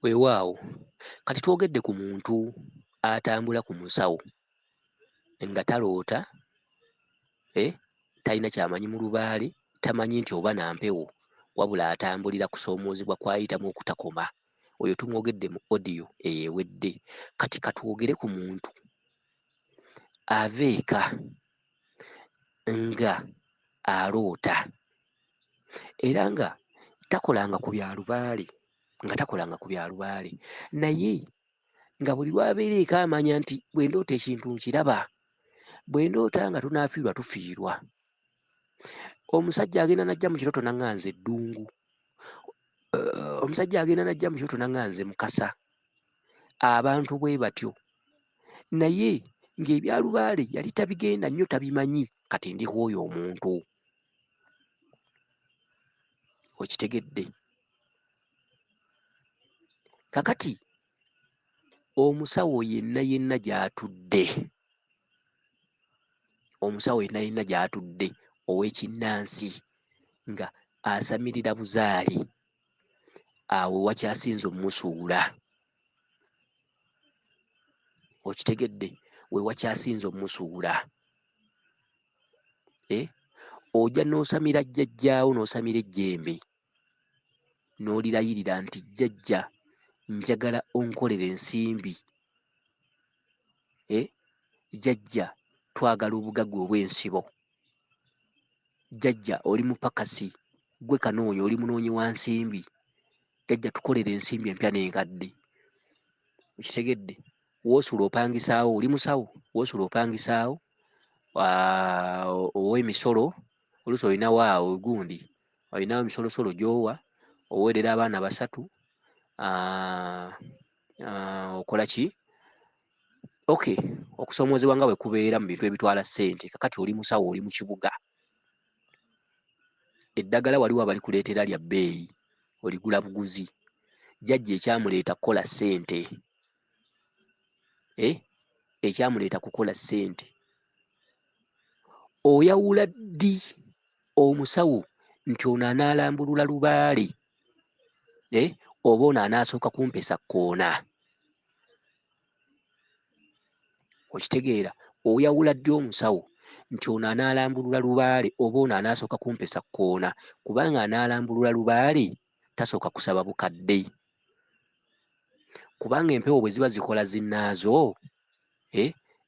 Weewaawo kati twogedde ku muntu atambula ku musawo nga taloota, talina kyamanyi mu lubaale, tamanyi nti oba nampewo, wabula atambulira kusoomoozebwa kwayitamu okutakoma. Oyo tumwogedde mu odiyo eyeewedde. Kati katwogere ku muntu ava eka nga aloota era nga takolanga ku bya lubaale, naye nga buli lw'abeera eka amanya nti bwe ndoota ekintu nkiraba, bwe ndoota nga tunaafiirwa tufiirwa. Omusajja agenda n'ajja mu kirooto naŋŋanze eddungu, omusajja agenda n'ajja mu kirooto naŋŋanze Mukasa, abantu bwe batyo, naye ng'ebya lubaale yali tabigenda nnyo, tabimanyi. Kati ndi ku oyo omuntu, okitegedde? Kakati omusawo yenna gy'atudde, ow'ekinnansi nga asamirira buzaale, awo wakyasinze omusuula. Okitegedde? We wakyasinze omusuula. Ojja n'osamira jjajjaawo, n'osamira ejjembe, n'olirayirira nti jjajja njagala onkolera ensimbi, jjajja twagala obugagga obw'ensibo, jjajja oli mupakasi, gwe kanoonya oli munoonyi wa nsimbi, jjajja tukolera ensimbi empya n'enkadde. Okitegedde? W'osula opangisaawo, oli musawo, w'osula opangisaawo ow'emisolo, oluusi olinawo awo gundi, olinawo emisolosolo gy'owa, oweerera abaana 3, okola ki? Okay, okusoomoozebwa nga bwe kubeera mu bintu ebitwala ssente. Kakati oli musawo, oli mu kibuga, eddagala waliwo abalikuleetera lya bbeeyi, oligula buguzi. Jjajja ekyamuleeta kukola ssente, ekyamuleeta kukola ssente. Oyawuladi omusawo nti ono anaalambulula lubaale, oba ono anaasooka kumpesa kkoona. Okitegeera? Oyawuladi omusawo nti ono anaalambulula lubaale, oba ono anaasooka kumpesa kkoona, kubanga anaalambulula lubaale tasooka kusaba bukadde. Kubanga empewo bwe ziba zikola zinnaazo,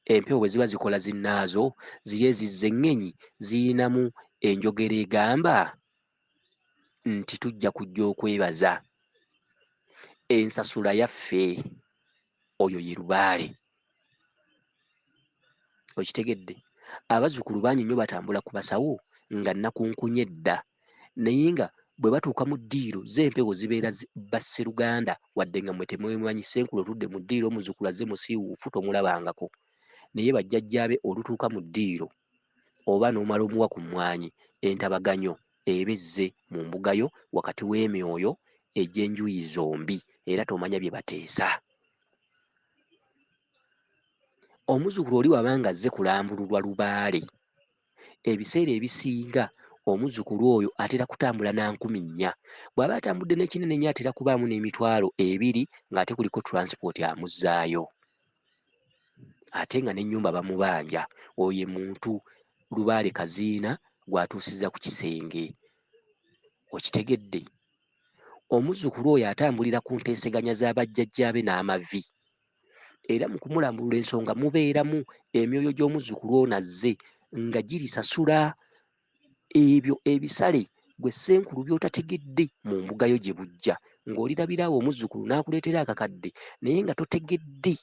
empewo bwe ziba zikola zinnaazo, ziri ezizza engenyi, ziyinamu enjogera egamba nti tujja kujja okwebaza. Ensasula yaffe, oyo ye lubaale. Okitegedde? Abazzukulu bangi nnyo batambula ku basawo nga nnakunkunye dda, naye nga bwe batuuka mu ddiiro z'empewo zibeera basseruganda, wadde nga mmwe temwemanyi. Senkulu otudde mu ddiiro, omuzzukulu azze musiiwuufu, tomulabangako. Naye bajjajjaabe olutuuka mu ddiiro oba n'omala omuwa ku mmwanyi, entabaganyo eba ezze mu mbugayo wakati w'emyoyo egy'enjuuyi zombi, era tomanya bye bateesa. Omuzzukulu oli wabanga azze kulambululwa lubaale, ebiseera ebisinga omuzzukulu oyo atera kutambula na 4,000. Bw'aba atambudde n'ekinene nnyo atera kubaamu n'emitwalo 2 ng'ate kuliko transport amuzzaayo, ate nga n'ennyumba bamubanja. Oyo ye muntu lubaale kaziina gw'atuusizza ku kisenge. Okitegedde? Omuzzukulu oyo atambulira ku nteeseganya z'abajjajjaabe n'amavi, era mu kumulambulula ensonga mubeeramu emyoyo gy'omuzzukulu ono azze nga girisasula ebyo ebisale gwe Ssenkulu by'otategedde mu mbugayo gye bujja, ng'olirabiraawo omuzzukulu n'akuleetera akakadde naye nga totegedde.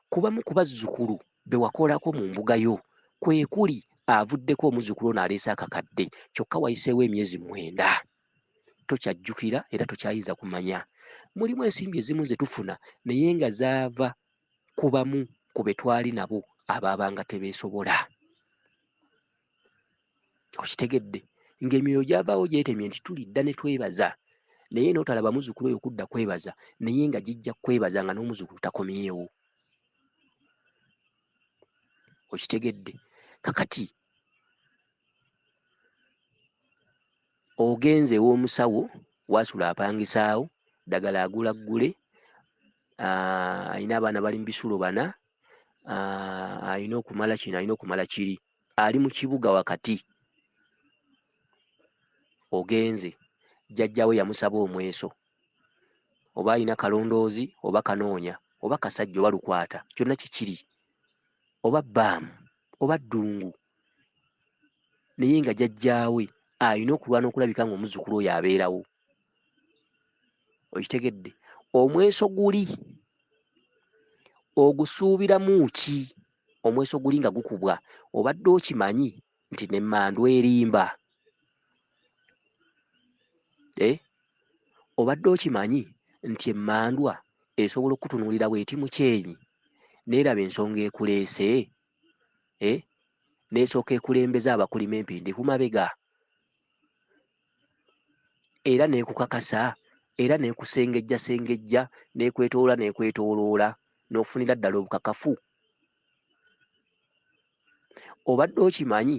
Kubamu ku bazzukulu be wakolako mu mbugayo kwe kuli avuddeko omuzzukulu ono aleese akakadde, kyokka wayiseewo emyezi 9, tokyajjukira era tokyayinza kumanya. Mulimu ensimbi ezimu ze tufuna naye nga zaava kubamu ku be twali nabo abaabanga tebeesobola. Okitegedde? Ng'emyoyo gyavaawo gyetemye nti tulidda ne twebaza, naye n'otalaba muzzukulu oyo kudda kwebaza, naye nga gijja kwebaza nga n'omuzzukulu takomyewo. Okitegedde? Kakati ogenze ew'omusawo, wasula apangisaawo, ddagala agula ggule, alina abaana bali mu bisulo 4, alina okumala kino alina okumala kiri, ali mu kibuga wakati. Ogenze jjajjawe yamusaba omweso, oba alina kalondoozi oba kanoonya oba kasajja oba lukwata, kyonna kikiri, oba bbaamu oba ddungu, naye nga jjajjaawe alina okulwana okulabika ng'omuzzukulu oyo abeerawo. Okitegedde? Omweso guli ogusuubiramu ki? Omweso guli nga gukubwa obadde okimanyi nti n'emmandwa erimba? Obadde okimanyi nti emmandwa esobola okutunuulira bw'eti mu kyenyi neeraba ensonga ekuleese, n'esooka ekulembeza abakulima empindi ku mabega, era n'ekukakasa, era n'ekusengejjasengejja, n'ekwetooloola n'ofunira ddala obukakafu. Obadde okimanyi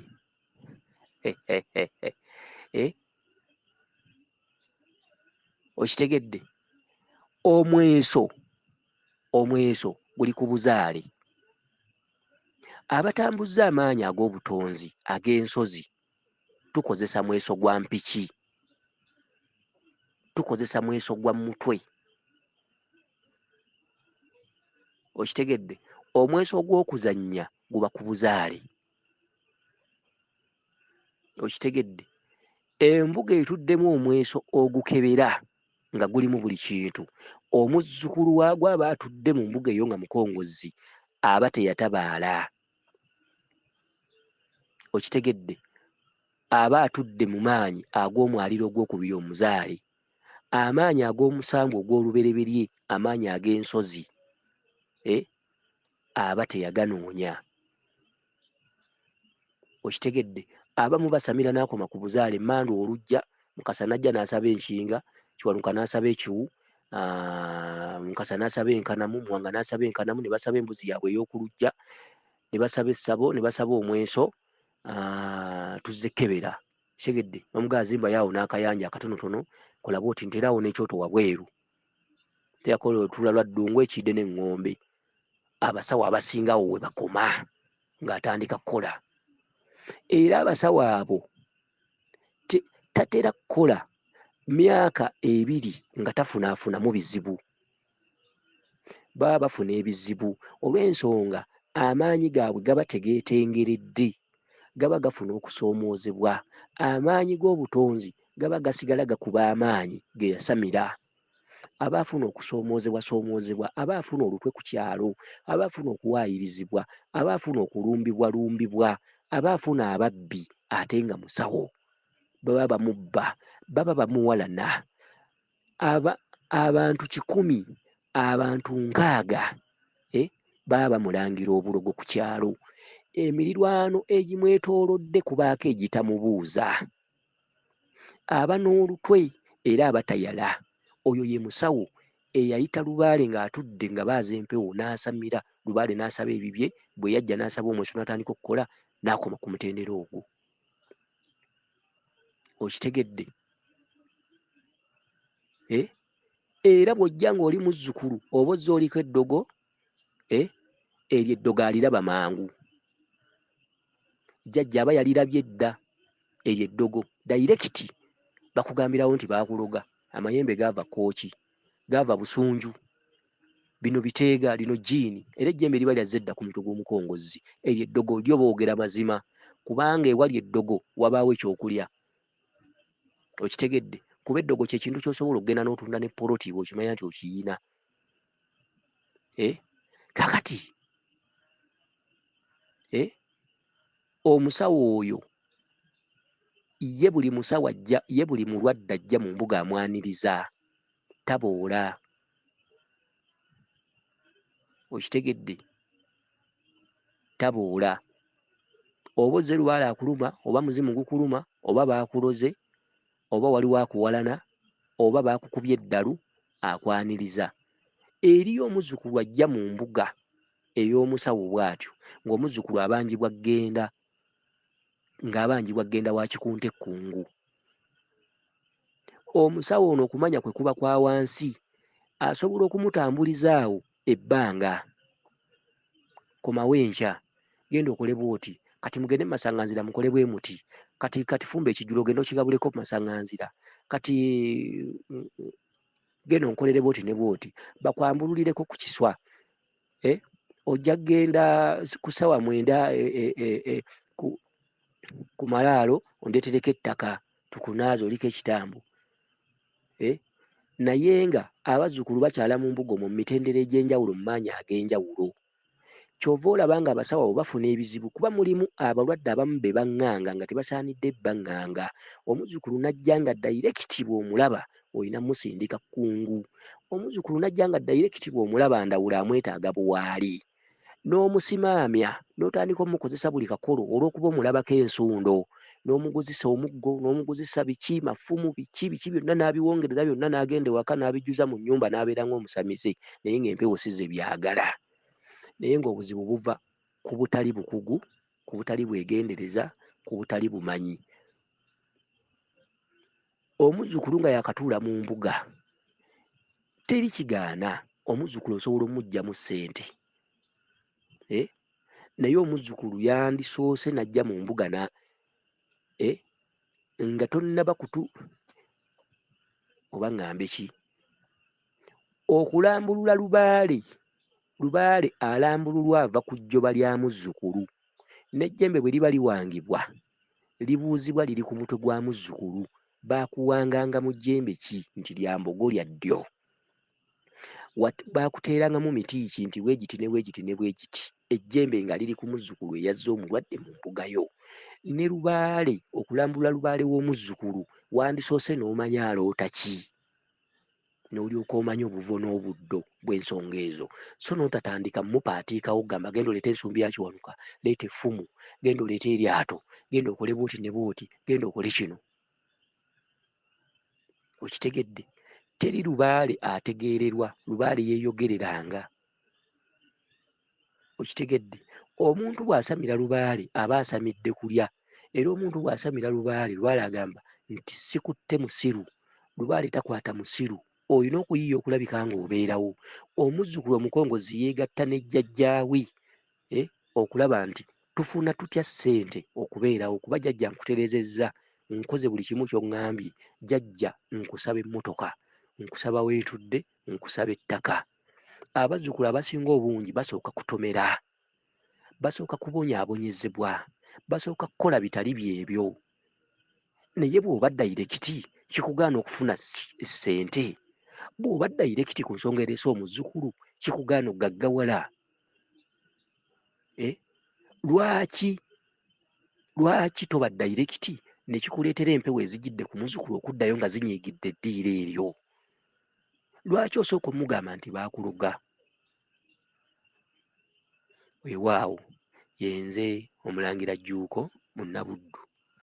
okitegedde? Omweso guli ku buzaale. Abatambuza amaanyi ag'obutonzi ag'ensozi tukozesa mweso gwa mpiki, tukozesa mweso gwa mutwe. Okitegedde? Omweso ogw'okuzannya guba ku buzaale. Okitegedde? Embuga etuddemu omweso ogukebera nga gulimu buli kintu. Omuzzukulu waagwo aba atudde mu mbuga eyo nga mukongozzi, aba teyatabaala. Okitegedde? Aba atudde mu maanyi ag'omwaliro ogwokubiri omuzaale, amaanyi ag'omusambu ogw'olubereberye, amaanyi ag'ensozi, aba teyaganoonya. Okitegedde? Abamu basamira n'akoma ku buzaale, mmandwa olujja, Mukasa n'ajja n'asaba enkinga, Kiwanuka n'asaba ekiwu, Mukasa n'asaba enkanamu, Muwanga n'asaba enkanamu, ne basaba embuzi yaabwe ey'okulujja, ne basaba essabo, ne basaba omweso, tuzze kkebera. Kitegedde? Bamugazimba yaawo n'akayanja akatonotono, kola bw'oti nteerawo n'ekyoto wabweru. Teyakola olutuula lwa ddungu ekidde n'eŋŋombe. Abasawo abasingawo we bakoma ng'atandika kukola. Era abasawo abo tatera kukola myaka 2 nga tafunaafunamu bizibu. Baba bafuna ebizibu olw'ensonga amaanyi gaabwe gaba tegeetengeredde, gaba gafuna okusoomoozebwa. Amaanyi g'obutonzi gaba gasigala gakuba amaanyi ge yasamira. Aba afuna okusoomozebwa, aba afuna olutwe ku kyalo, aba afuna okuwaayirizibwa, aba afuna okulumbibwa, aba afuna ababbi ate nga musawo, baba bamubba, baba bamuwalana. Abantu 100, abantu 60 baba bamulangira obulogo ku kyalo. Emirirwano egimwetoolodde kubaako egitamubuuza. Aba n'olutwe era aba tayala. Oyo ye musawo eyayita Lubaale ng'atudde nga baaza empewo n'asamira, Lubaale n'asaba ebibye, bwe yajja n'asaba omweso n'atandika okukola, n'akoma ku mutendera ogwo. Okitegedde? Era bw'ojja ng'oli muzzukulu oba ozze oliko eddogo, eryo eddogo aliraba mangu. Jjajja aba yalirabye dda eryo eddogo dayirekiti, bakugambirawo nti baakuloga. Amayembe gaava Kkooki, gaava Busunju, bino biteega, lino jjiini, era ejjembe liba lyazze dda ku mutwe gw'omukongozzi. Eryo eddogo lyo boogera mazima, kubanga ewali eddogo wabaawo ekyokulya. Okitegedde? Kuba eddogo kye kintu ky'osobola okugenda n'otunda ne poloti bw'okimanya nti okiyina. Kakati omusawo oyo ye buli musawo ajja, ye buli mulwadde ajja mu mbuga amwaniriza, taboola. Okitegedde? Taboola. Oba ozze Lubaale akuluma, oba muzimu gukuluma, oba baakuloze, oba waliwo akuwalana, oba baakukubye eddalu, akwaniriza. Eriyo omuzzukulu ajja mu mbuga ey'omusawo bw'atyo, ng'omuzzukulu abanjibwa ggenda, ng'abanjibwa ggenda wa Kikunta Ekkungu. Omusawo ono okumanya kwe kuba kwa wansi, asobola okumutambulizaawo ebbanga. Komawo enkya genda okole bw'oti, kati mugende mu masaŋŋanzira mukole bwe muti, kati fumba ekijjulo ogenda okigabuleko mu masaŋŋanzira, kati genda onkolere bw'oti ne bw'oti, bakwambululireko ku kiswa. Ojja kgenda ku ssaawa 9 ku malaalo ondeetereko ettaka tukunaaze oliko ekitambo. Naye nga abazzukulu bakyala mu mbuga omwo mu mitendera egy'enjawulo mu maanyi ag'enjawulo. Kyova olaba nga abasawo abo bafuna ebizibu kuba mulimu abalwadde abamu be baŋŋanga nga tebasaanidde baŋŋanga. Omuzzukulu n'ajja nga dayirekiti bw'omulaba olina musindika kkungu. Omuzzukulu n'ajja nga dayirekiti bw'omulaba ndawula amwetaaga bw'ali. N'omusimaamya n'otandika omukozesa buli kakolo olw'okuba omulabako ensundo, n'omuguzisa omuggo, n'omuguzisa biki mafumu biki byonna n'abiwongerera byonna n'agenda ewaka n'abijjuza mu nnyumba n'abeera ng'omusamize, naye ng'empewo si ze byagala. Naye ng'obuzibu buva ku butali bukugu, ku butali bwegendereza, ku butali bumanyi. Omuzzukulu nga yakatuula mu mbuga teri kigaana omuzzukulu osobola omuggyamu ssente. Naye omuzzukulu yandisoose n'ajja mu mbuga nga tonnaba oba ŋŋambe ki? Okulambulula Lubaale alambululwa ava ku jjoba lya muzzukulu. N'ejjembe bwe liba liwangibwa libuuzibwa liri ku mutwe gwa muzzukulu. Baakuwanganga mu jjembe ki? Nti lya mbogo lya ddyo. Baakuteerangamu miti ki? Nti weegiti ne weegiti ne weegiti. Ejjembe nga liri ku muzzukulu eyazze omulwadde mu mbuga yo. Ne Lubaale, okulambulula Lubaale w'omuzzukulu wandisoose n'omanya aloota ki? N'olyoka omanya obuvo n'obuddo bw'ensonga ezo. So n'otatandika mupaatiikawo gamba genda oleete ensumbi ya kiwanuka, leeta effumu, genda oleete eryato, genda okole bw'oti ne bw'oti, genda okole kino. Okitegedde? Teri Lubaale ategeererwa, Lubaale yeeyogereranga. Okitegedde? Omuntu bw'asamira Lubaale aba asamidde kulya. Era omuntu bw'asamira Lubaale agamba nti sikutte musiru. Lubaale takwata musiru. Olina okuyiiya okulabika ng'obeerawo. Omuzzukulu omukongozi yeegatta ne jjajjaawe okulaba nti tufuna tutya ssente okubeerawo, kuba jjajja nkutereezezza, nkoze buli kimu ky'oŋŋambye, jjajja nkusaba emmotoka, nkusaba weetudde, nkusaba ettaka. Abazzukulu abasinga obungi basooka kutomera, basooka kubonyaabonyezebwa, basooka kukola bitali byebyo. Naye bw'oba dayirekiti kikugaana okufuna ssente. Bw'oba dayirekiti ku nsonga ereese omuzzukulu kikugaana ogaggawala. Lwaki toba dayirekiti ne kikuleetera empewo ezijjidde ku muzzukulu okuddayo nga zinyiigidde eddiiro eryo? Lwaki osooka omugamba nti baakuloga? Weewaawo, ye nze Omulangira Jjuuko, Munnabuddu.